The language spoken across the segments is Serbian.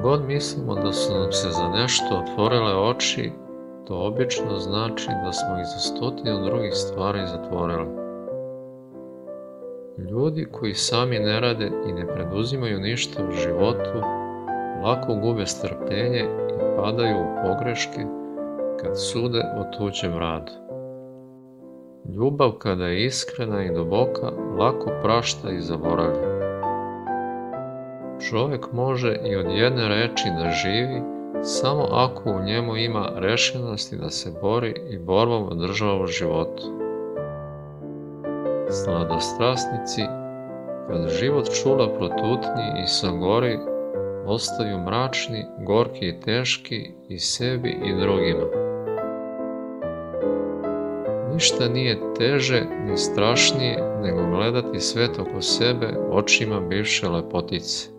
god mislimo da su nam se za nešto otvorile oči, to obično znači da smo ih za stotinu drugih stvari zatvorili. Ljudi koji sami ne rade i ne preduzimaju ništa u životu, lako gube strpljenje i padaju u pogreške kad sude o tuđem radu. Ljubav kada je iskrena i duboka, lako prašta i zaboravlja. Čovjek može i od jedne reči da živi, samo ako u njemu ima rešenosti da se bori i borbom održava u životu. Sladostrasnici, kad život čula protutnji i sagori, ostaju mračni, gorki i teški i sebi i drugima. Ništa nije teže ni strašnije nego gledati svet oko sebe očima bivše lepotice.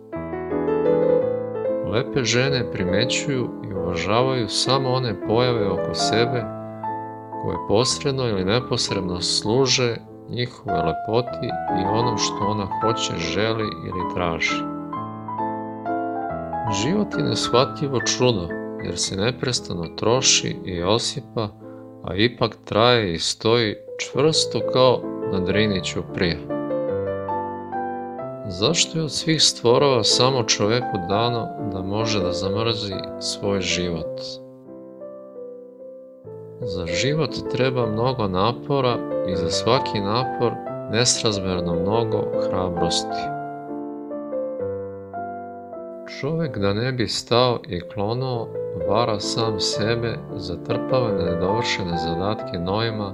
Lepe žene primećuju i uvažavaju samo one pojave oko sebe koje posredno ili neposredno služe njihove lepoti i onom što ona hoće, želi ili traži. Život je neshvatljivo čudo jer se neprestano troši i osipa, a ipak traje i stoji čvrsto kao na drini ćuprija. Zašto je od svih stvorova samo čoveku dano da može da zamrzi svoj život? Za život treba mnogo napora i za svaki napor nesrazmerno mnogo hrabrosti. Čovek da ne bi stao i klonuo, vara sam sebe, zatrpava nedovršene zadatke novima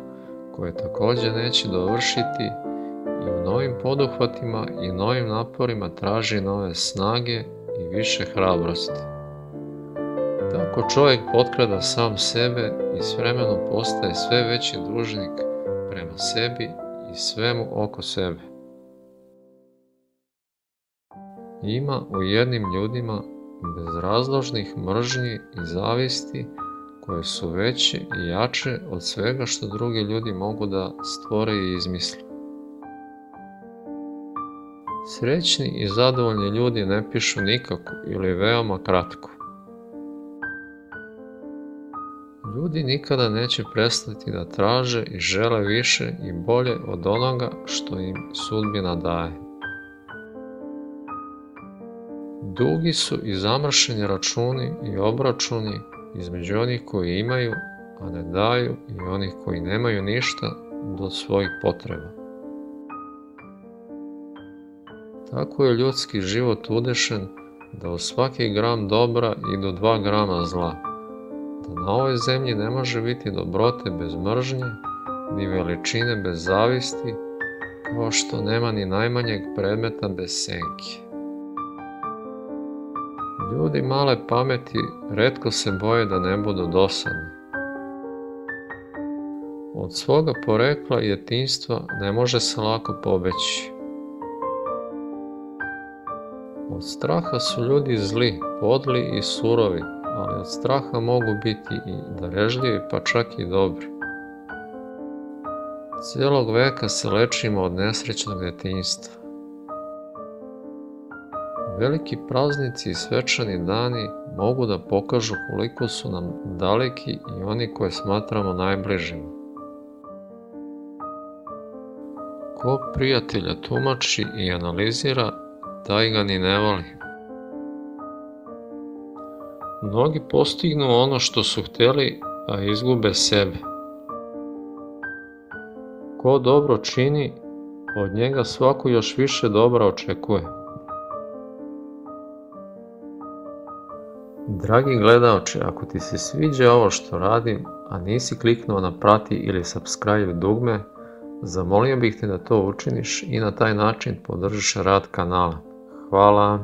koje takođe neće dovršiti i u novim poduhvatima i novim naporima traži nove snage i više hrabrosti. Tako čovjek potkrada sam sebe i s vremenom postaje sve veći dužnik prema sebi i svemu oko sebe. Ima u jednim ljudima bezrazložnih mržnji i zavisti koje su veće i jače od svega što drugi ljudi mogu da stvore i izmisle. Srećni i zadovoljni ljudi ne pišu nikako ili veoma kratko. Ljudi nikada neće prestati da traže i žele više i bolje od onoga što im sudbina daje. Dugi su i zamršeni računi i obračuni između onih koji imaju, a ne daju, i onih koji nemaju ništa do svojih potreba. Tako je ljudski život udešen da u svaki gram dobra idu 2 grama zla, da na ovoj zemlji ne može biti dobrote bez mržnje, ni veličine bez zavisti, kao što nema ni najmanjeg predmeta bez senke. Ljudi male pameti retko se boje da ne budu dosadni. Od svoga porekla i djetinjstva ne može se lako pobeći. Od straha su ljudi zli, podli i surovi, ali od straha mogu biti i darežljivi, pa čak i dobri. Cijelog veka se lečimo od nesrećnog djetinjstva. Veliki praznici i svečani dani mogu da pokažu koliko su nam daleki i oni koje smatramo najbližima. Ko prijatelja tumači i analizira, taj ga ni ne voli. Mnogi postignu ono što su hteli, a izgube sebe. Ko dobro čini, od njega svako još više dobra očekuje. Dragi gledaoče, ako ti se sviđa ovo što radim, a nisi kliknuo na prati ili subscribe dugme, zamolio bih te da to učiniš i na taj način podržiš rad kanala. Hvala.